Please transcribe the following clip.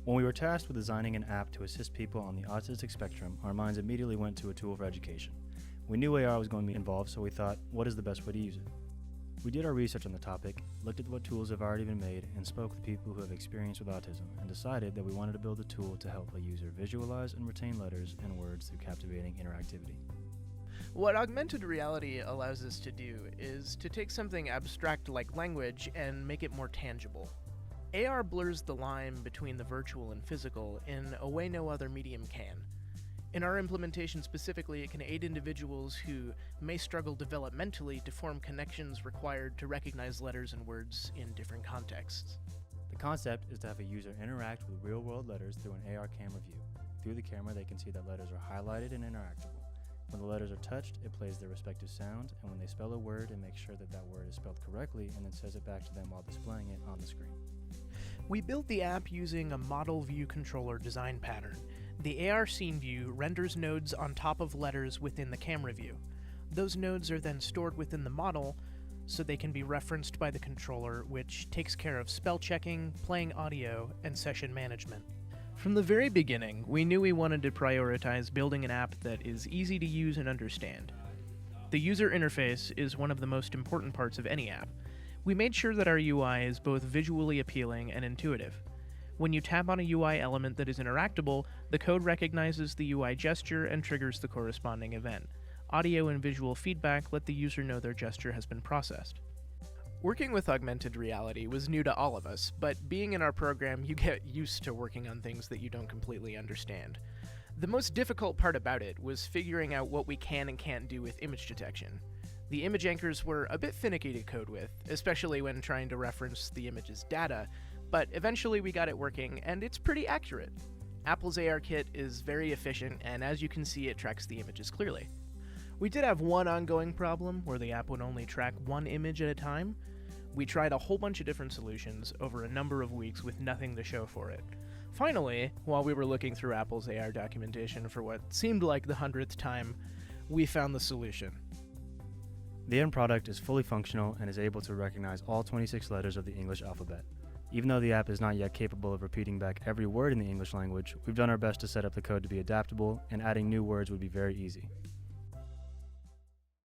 When we were tasked with designing an app to assist people on the autistic spectrum, our minds immediately went to a tool for education. We knew AR was going to be involved, so we thought, what is the best way to use it? We did our research on the topic, looked at what tools have already been made, and spoke with people who have experience with autism, and decided that we wanted to build a tool to help a user visualize and retain letters and words through captivating interactivity. What augmented reality allows us to do is to take something abstract like language and make it more tangible. AR blurs the line between the virtual and physical in a way no other medium can. In our implementation specifically, it can aid individuals who may struggle developmentally to form connections required to recognize letters and words in different contexts. The concept is to have a user interact with real-world letters through an AR camera view. Through the camera, they can see that letters are highlighted and interactable. When the letters are touched, it plays their respective sound, and when they spell a word, it makes sure that that word is spelled correctly and then says it back to them while displaying it on the screen. We built the app using a model view controller design pattern. The AR scene view renders nodes on top of letters within the camera view. Those nodes are then stored within the model so they can be referenced by the controller, which takes care of spell checking, playing audio, and session management. From the very beginning, we knew we wanted to prioritize building an app that is easy to use and understand. The user interface is one of the most important parts of any app. We made sure that our UI is both visually appealing and intuitive. When you tap on a UI element that is interactable, the code recognizes the UI gesture and triggers the corresponding event. Audio and visual feedback let the user know their gesture has been processed. Working with augmented reality was new to all of us, but being in our program, you get used to working on things that you don't completely understand. The most difficult part about it was figuring out what we can and can't do with image detection. The image anchors were a bit finicky to code with, especially when trying to reference the image's data, but eventually we got it working, and it's pretty accurate. Apple's AR kit is very efficient, and as you can see, it tracks the images clearly. We did have one ongoing problem where the app would only track one image at a time. We tried a whole bunch of different solutions over a number of weeks with nothing to show for it. Finally, while we were looking through Apple's AR documentation for what seemed like the 100th time, we found the solution. The end product is fully functional and is able to recognize all 26 letters of the English alphabet. Even though the app is not yet capable of repeating back every word in the English language, we've done our best to set up the code to be adaptable, and adding new words would be very easy.